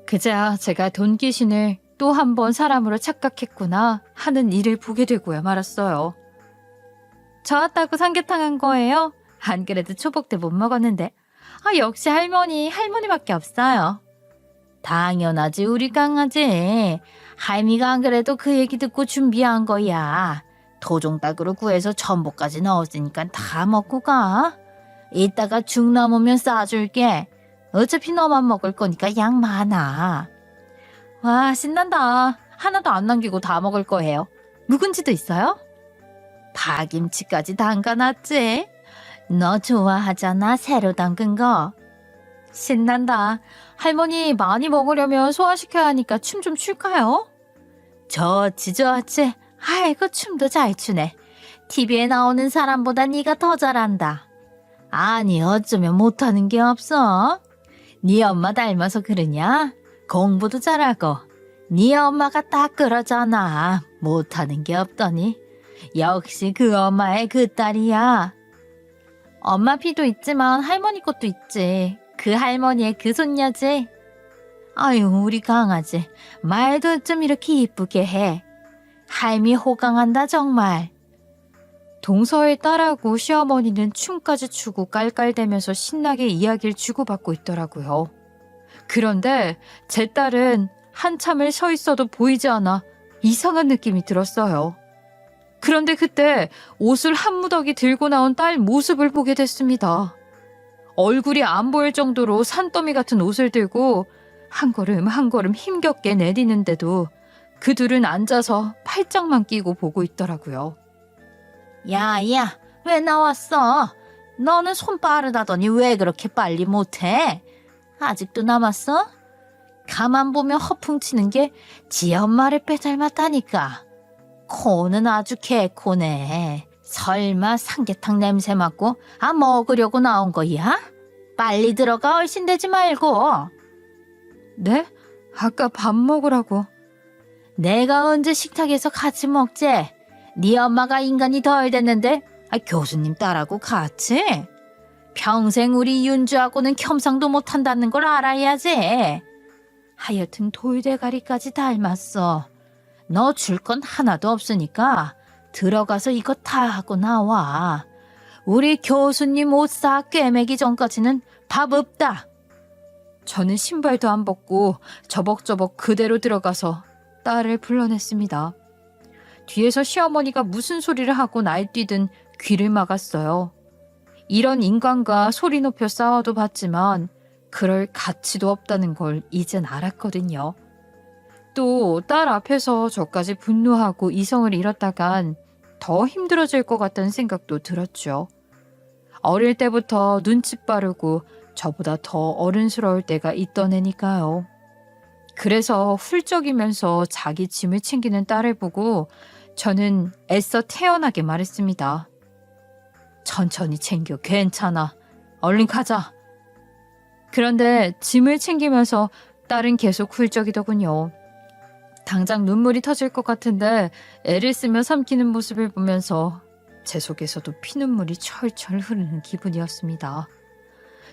그제야 제가 돈 귀신을 또 한 번 사람으로 착각했구나 하는 일을 보게 되고야 말았어요. 저 왔다고 삼계탕 한 거예요? 안 그래도 초복 때 못 먹었는데. 역시 할머니밖에 없어요. 당연하지, 우리 강아지. 할미가 안 그래도 그 얘기 듣고 준비한 거야. 토종닭으로 구해서 전복까지 넣었으니까 다 먹고 가. 이따가 죽 남으면 싸줄게. 어차피 너만 먹을 거니까 양 많아. 와, 신난다. 하나도 안 남기고 다 먹을 거예요. 묵은지도 있어요? 파김치까지 담가놨지. 너 좋아하잖아, 새로 담근 거. 신난다. 할머니 많이 먹으려면 소화시켜야 하니까 춤 좀 출까요? 좋지 좋지. 아이고 춤도 잘 추네. TV에 나오는 사람보다 네가 더 잘한다. 아니 어쩌면 못하는 게 없어. 네 엄마 닮아서 그러냐? 공부도 잘하고 네 엄마가 딱 그러잖아. 못하는 게 없더니. 역시 그 엄마의 그 딸이야. 엄마 피도 있지만 할머니 것도 있지. 그 할머니의 그 손녀지. 아유 우리 강아지 말도 좀 이렇게 이쁘게 해. 할미 호강한다 정말. 동서의 딸하고 시어머니는 춤까지 추고 깔깔대면서 신나게 이야기를 주고받고 있더라고요. 그런데 제 딸은 한참을 서 있어도 보이지 않아 이상한 느낌이 들었어요. 그런데 그때 옷을 한 무더기 들고 나온 딸 모습을 보게 됐습니다. 얼굴이 안 보일 정도로 산더미 같은 옷을 들고 한 걸음 한 걸음 힘겹게 내디는데도 그 둘은 앉아서 팔짱만 끼고 보고 있더라고요. 야야 왜 나왔어? 너는 손 빠르다더니 왜 그렇게 빨리 못해? 아직도 남았어? 가만 보면 허풍치는 게 지 엄마를 빼닮았다니까. 코는 아주 개코네. 설마 삼계탕 냄새 맡고 먹으려고 나온 거야? 빨리 들어가 얼씬대지 말고. 네? 아까 밥 먹으라고. 내가 언제 식탁에서 같이 먹재? 네 엄마가 인간이 덜 됐는데 교수님 딸하고 같이? 평생 우리 윤주하고는 겸상도 못한다는 걸 알아야지. 하여튼 돌대가리까지 닮았어. 너 줄 건 하나도 없으니까 들어가서 이거 다 하고 나와. 우리 교수님 옷 싹 꿰매기 전까지는 밥 없다. 저는 신발도 안 벗고 저벅저벅 그대로 들어가서 딸을 불러냈습니다. 뒤에서 시어머니가 무슨 소리를 하고 날뛰든 귀를 막았어요. 이런 인간과 소리 높여 싸워도 봤지만 그럴 가치도 없다는 걸 이젠 알았거든요. 또 딸 앞에서 저까지 분노하고 이성을 잃었다간 더 힘들어질 것 같다는 생각도 들었죠. 어릴 때부터 눈치 빠르고 저보다 더 어른스러울 때가 있던 애니까요. 그래서 훌쩍이면서 자기 짐을 챙기는 딸을 보고 저는 애써 태연하게 말했습니다. 천천히 챙겨, 괜찮아. 얼른 가자. 그런데 짐을 챙기면서 딸은 계속 훌쩍이더군요. 당장 눈물이 터질 것 같은데 애를 쓰며 삼키는 모습을 보면서 제 속에서도 피눈물이 철철 흐르는 기분이었습니다.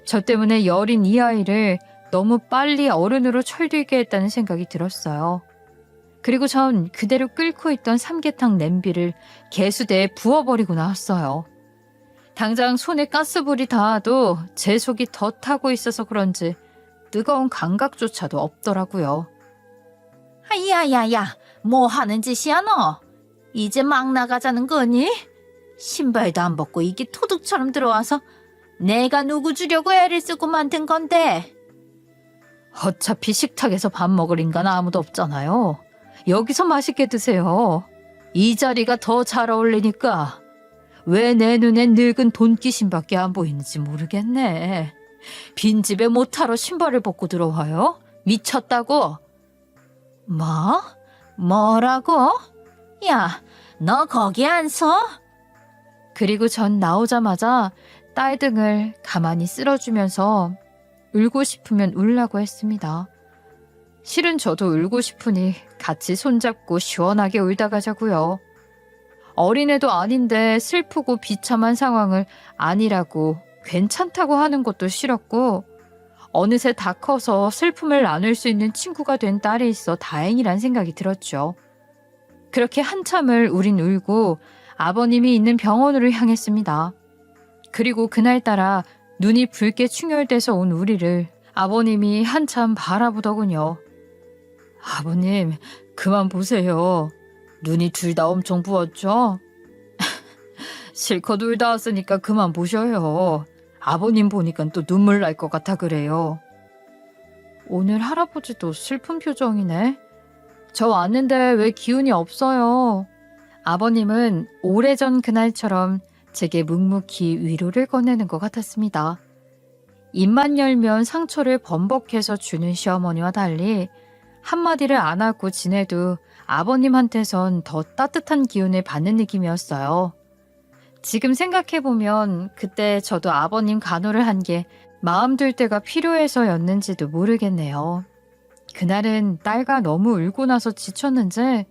저 때문에 여린 이 아이를 너무 빨리 어른으로 철들게 했다는 생각이 들었어요. 그리고 전 그대로 끓고 있던 삼계탕 냄비를 개수대에 부어버리고 나왔어요. 당장 손에 가스불이 닿아도 제 속이 더 타고 있어서 그런지 뜨거운 감각조차도 없더라고요. 야야야 뭐 하는 짓이야 너? 이제 막 나가자는 거니? 신발도 안 벗고 이게 토둑처럼 들어와서 내가 누구 주려고 애를 쓰고 만든 건데. 어차피 식탁에서 밥 먹을 인간 아무도 없잖아요. 여기서 맛있게 드세요. 이 자리가 더 잘 어울리니까. 왜 내 눈엔 늙은 돈귀신밖에 안 보이는지 모르겠네. 빈집에 못하러 신발을 벗고 들어와요? 미쳤다고? 뭐? 뭐라고? 야, 너 거기 안 서? 그리고 전 나오자마자 딸 등을 가만히 쓸어주면서 울고 싶으면 울라고 했습니다. 실은 저도 울고 싶으니 같이 손잡고 시원하게 울다 가자고요. 어린애도 아닌데 슬프고 비참한 상황을 아니라고 괜찮다고 하는 것도 싫었고 어느새 다 커서 슬픔을 나눌 수 있는 친구가 된 딸이 있어 다행이란 생각이 들었죠. 그렇게 한참을 우린 울고 아버님이 있는 병원으로 향했습니다. 그리고 그날따라 눈이 붉게 충혈돼서 온 우리를 아버님이 한참 바라보더군요. 아버님, 그만 보세요. 눈이 둘 다 엄청 부었죠? 실컷 울다 왔으니까 그만 보셔요. 아버님 보니까 또 눈물 날 것 같아 그래요. 오늘 할아버지도 슬픈 표정이네. 저 왔는데 왜 기운이 없어요? 아버님은 오래전 그날처럼 제게 묵묵히 위로를 건네는 것 같았습니다. 입만 열면 상처를 범벅해서 주는 시어머니와 달리 한마디를 안 하고 지내도 아버님한테선 더 따뜻한 기운을 받는 느낌이었어요. 지금 생각해보면 그때 저도 아버님 간호를 한 게 마음 둘 때가 필요해서였는지도 모르겠네요. 그날은 딸과 너무 울고 나서 지쳤는지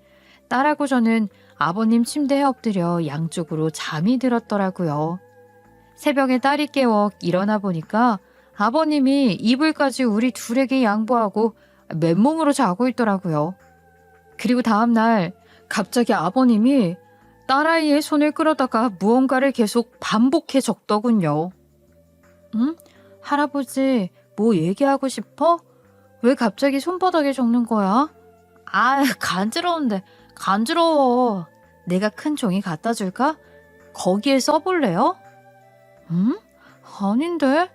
딸하고 저는 아버님 침대에 엎드려 양쪽으로 잠이 들었더라고요. 새벽에 딸이 깨워 일어나 보니까 아버님이 이불까지 우리 둘에게 양보하고 맨몸으로 자고 있더라고요. 그리고 다음날 갑자기 아버님이 딸아이의 손을 끌어다가 무언가를 계속 반복해 적더군요. 응? 할아버지, 뭐 얘기하고 싶어? 왜 갑자기 손바닥에 적는 거야? 아, 간지러운데, 간지러워. 내가 큰 종이 갖다 줄까? 거기에 써볼래요? 응? 아닌데?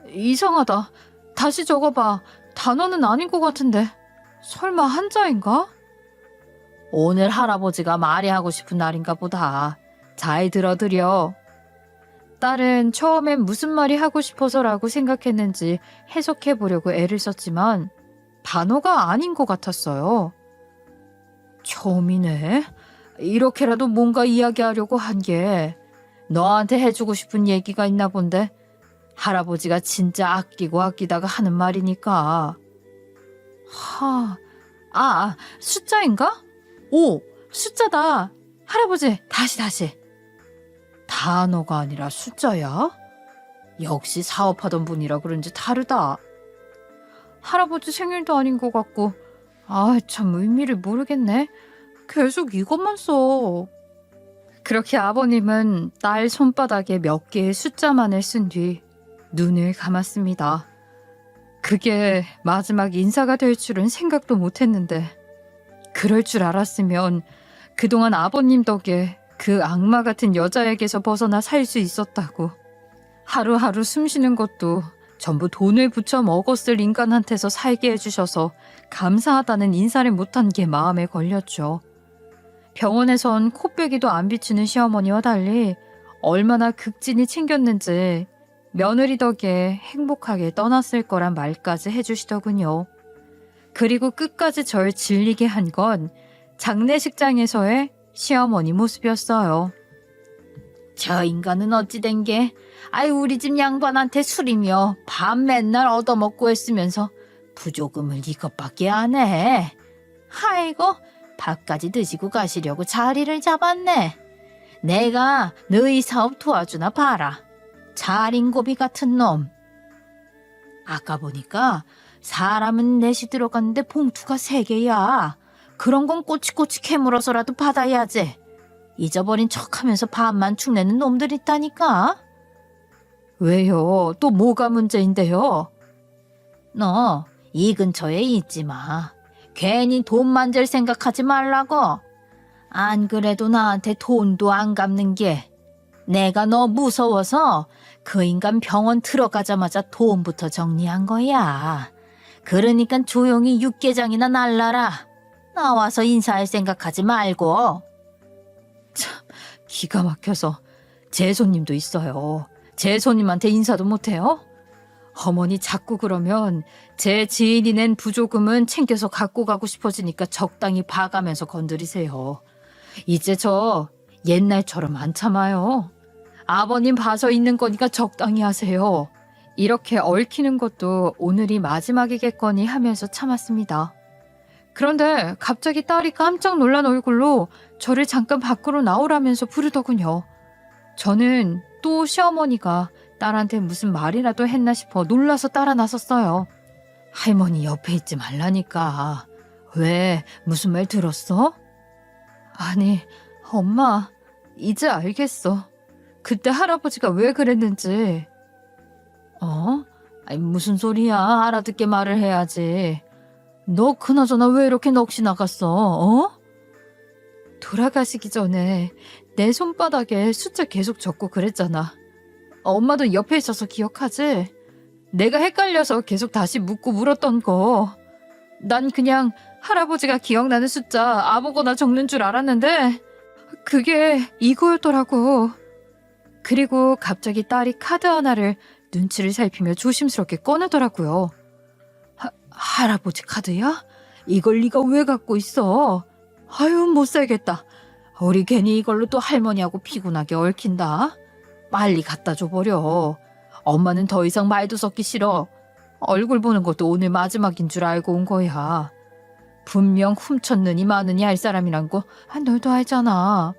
이상하다. 다시 적어봐. 단어는 아닌 것 같은데. 설마 한자인가? 오늘 할아버지가 말이 하고 싶은 날인가 보다. 잘 들어드려. 딸은 처음엔 무슨 말이 하고 싶어서라고 생각했는지 해석해 보려고 애를 썼지만 단어가 아닌 것 같았어요. 처음이네. 이렇게라도 뭔가 이야기하려고 한 게 너한테 해주고 싶은 얘기가 있나 본데 할아버지가 진짜 아끼고 아끼다가 하는 말이니까. 숫자인가? 오, 숫자다. 할아버지, 다시. 단어가 아니라 숫자야? 역시 사업하던 분이라 그런지 다르다. 할아버지 생일도 아닌 것 같고, 참 의미를 모르겠네. 계속 이것만 써. 그렇게 아버님은 딸 손바닥에 몇 개의 숫자만을 쓴 뒤 눈을 감았습니다. 그게 마지막 인사가 될 줄은 생각도 못했는데 그럴 줄 알았으면 그동안 아버님 덕에 그 악마 같은 여자에게서 벗어나 살 수 있었다고. 하루하루 숨쉬는 것도 전부 돈을 붙여 먹었을 인간한테서 살게 해주셔서 감사하다는 인사를 못한 게 마음에 걸렸죠. 병원에선 코빼기도 안 비추는 시어머니와 달리 얼마나 극진히 챙겼는지 며느리 덕에 행복하게 떠났을 거란 말까지 해주시더군요. 그리고 끝까지 절 질리게 한 건 장례식장에서의 시어머니 모습이었어요. 저 인간은 어찌 된 게, 우리 집 양반한테 술이며 밥 맨날 얻어먹고 했으면서 부조금을 이것밖에 안 해. 아이고, 밥까지 드시고 가시려고 자리를 잡았네. 내가 너희 사업 도와주나 봐라. 자린고비 같은 놈. 아까 보니까 사람은 넷이 들어갔는데 봉투가 3개야. 그런 건 꼬치꼬치 캐물어서라도 받아야지. 잊어버린 척하면서 밥만 축내는 놈들 있다니까. 왜요? 또 뭐가 문제인데요? 너 이 근처에 있지 마. 괜히 돈 만질 생각하지 말라고. 안 그래도 나한테 돈도 안 갚는 게 내가 너 무서워서 그 인간 병원 들어가자마자 돈부터 정리한 거야. 그러니까 조용히 육개장이나 날라라. 나와서 인사할 생각하지 말고. 참, 기가 막혀서 제 손님도 있어요. 제 손님한테 인사도 못해요? 어머니 자꾸 그러면 제 지인이 낸 부조금은 챙겨서 갖고 가고 싶어지니까 적당히 봐가면서 건드리세요. 이제 저 옛날처럼 안 참아요. 아버님 봐서 있는 거니까 적당히 하세요. 이렇게 얽히는 것도 오늘이 마지막이겠거니 하면서 참았습니다. 그런데 갑자기 딸이 깜짝 놀란 얼굴로 저를 잠깐 밖으로 나오라면서 부르더군요. 저는 또 시어머니가 딸한테 무슨 말이라도 했나 싶어 놀라서 따라 나섰어요. 할머니 옆에 있지 말라니까. 왜? 무슨 말 들었어? 아니, 엄마, 이제 알겠어. 그때 할아버지가 왜 그랬는지. 무슨 소리야. 알아듣게 말을 해야지. 너 그나저나 왜 이렇게 넋이 나갔어? 돌아가시기 전에 내 손바닥에 숫자 계속 적고 그랬잖아. 엄마도 옆에 있어서 기억하지? 내가 헷갈려서 계속 다시 묻고 물었던 거. 난 그냥 할아버지가 기억나는 숫자 아무거나 적는 줄 알았는데 그게 이거였더라고. 그리고 갑자기 딸이 카드 하나를 눈치를 살피며 조심스럽게 꺼내더라고요. 할아버지 카드야? 이걸 네가 왜 갖고 있어? 아유, 못 살겠다. 우리 괜히 이걸로 또 할머니하고 피곤하게 얽힌다. 빨리 갖다 줘버려. 엄마는 더 이상 말도 섞기 싫어. 얼굴 보는 것도 오늘 마지막인 줄 알고 온 거야. 분명 훔쳤느니 마느니 할 사람이란 거 너도 알잖아.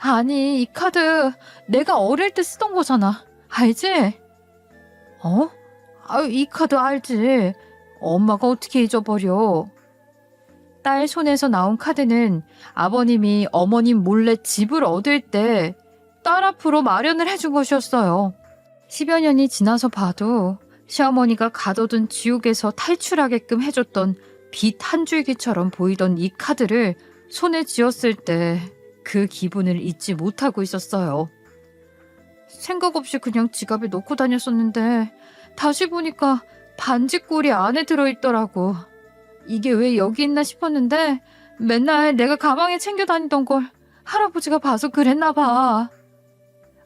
아니, 이 카드 내가 어릴 때 쓰던 거잖아. 알지? 어? 이 카드 알지. 엄마가 어떻게 잊어버려. 딸 손에서 나온 카드는 아버님이 어머님 몰래 집을 얻을 때 딸 앞으로 마련을 해준 것이었어요. 10여 년이 지나서 봐도 시어머니가 가둬둔 지옥에서 탈출하게끔 해줬던 빛 한 줄기처럼 보이던 이 카드를 손에 쥐었을 때 그 기분을 잊지 못하고 있었어요. 생각 없이 그냥 지갑에 넣고 다녔었는데 다시 보니까 반지꼬리 안에 들어있더라고. 이게 왜 여기 있나 싶었는데 맨날 내가 가방에 챙겨 다니던 걸 할아버지가 봐서 그랬나 봐.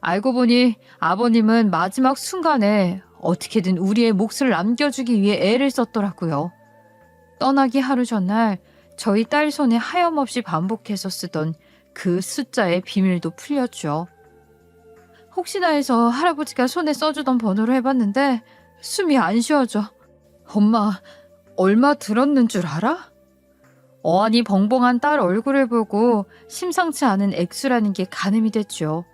알고 보니 아버님은 마지막 순간에 어떻게든 우리의 몫을 남겨주기 위해 애를 썼더라고요. 떠나기 하루 전날 저희 딸 손에 하염없이 반복해서 쓰던 그 숫자의 비밀도 풀렸죠. 혹시나 해서 할아버지가 손에 써주던 번호로 해봤는데 숨이 안 쉬어져. 엄마, 얼마 들었는 줄 알아? 어안이 벙벙한 딸 얼굴을 보고 심상치 않은 액수라는 게 가늠이 됐죠.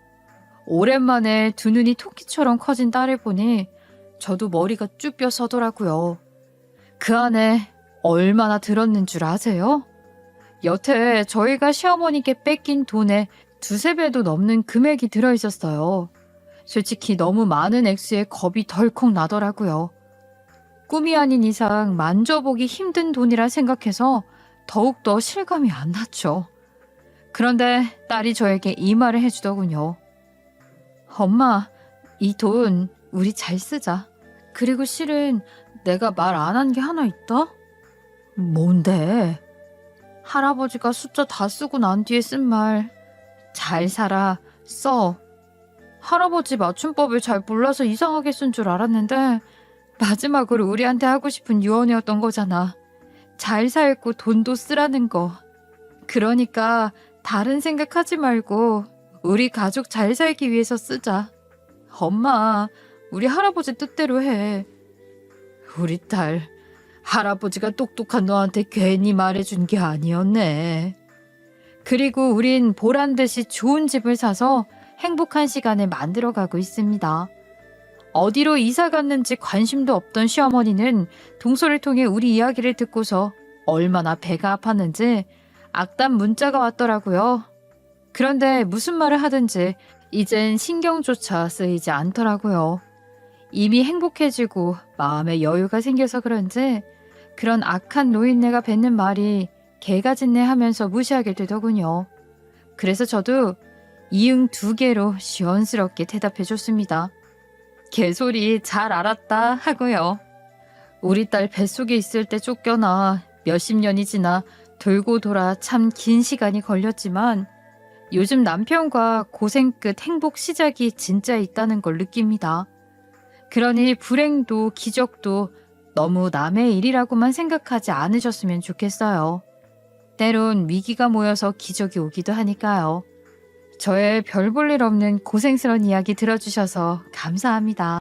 오랜만에 두 눈이 토끼처럼 커진 딸을 보니 저도 머리가 쭈뼛 서더라고요. 그 안에 얼마나 들었는 줄 아세요? 여태 저희가 시어머니께 뺏긴 돈의 두세 배도 넘는 금액이 들어있었어요. 솔직히 너무 많은 액수에 겁이 덜컥 나더라고요. 꿈이 아닌 이상 만져보기 힘든 돈이라 생각해서 더욱더 실감이 안 났죠. 그런데 딸이 저에게 이 말을 해주더군요. 엄마, 이 돈 우리 잘 쓰자. 그리고 실은 내가 말 안 한 게 하나 있다? 뭔데? 할아버지가 숫자 다 쓰고 난 뒤에 쓴 말. 잘 살아, 써. 할아버지 맞춤법을 잘 몰라서 이상하게 쓴 줄 알았는데 마지막으로 우리한테 하고 싶은 유언이었던 거잖아. 잘 살고 돈도 쓰라는 거. 그러니까 다른 생각하지 말고 우리 가족 잘 살기 위해서 쓰자. 엄마, 우리 할아버지 뜻대로 해. 우리 딸, 할아버지가 똑똑한 너한테 괜히 말해준 게 아니었네. 그리고 우린 보란듯이 좋은 집을 사서 행복한 시간을 만들어가고 있습니다. 어디로 이사 갔는지 관심도 없던 시어머니는 동서를 통해 우리 이야기를 듣고서 얼마나 배가 아팠는지 악담 문자가 왔더라고요. 그런데 무슨 말을 하든지 이젠 신경조차 쓰이지 않더라고요. 이미 행복해지고 마음에 여유가 생겨서 그런지 그런 악한 노인네가 뱉는 말이 개가진네 하면서 무시하게 되더군요. 그래서 저도 이응 두 개로 시원스럽게 대답해줬습니다. 개소리 잘 알았다 하고요. 우리 딸 뱃속에 있을 때 쫓겨나 몇십 년이 지나 돌고 돌아 참 긴 시간이 걸렸지만 요즘 남편과 고생 끝 행복 시작이 진짜 있다는 걸 느낍니다. 그러니 불행도 기적도 너무 남의 일이라고만 생각하지 않으셨으면 좋겠어요. 때론 위기가 모여서 기적이 오기도 하니까요. 저의 별 볼 일 없는 고생스러운 이야기 들어주셔서 감사합니다.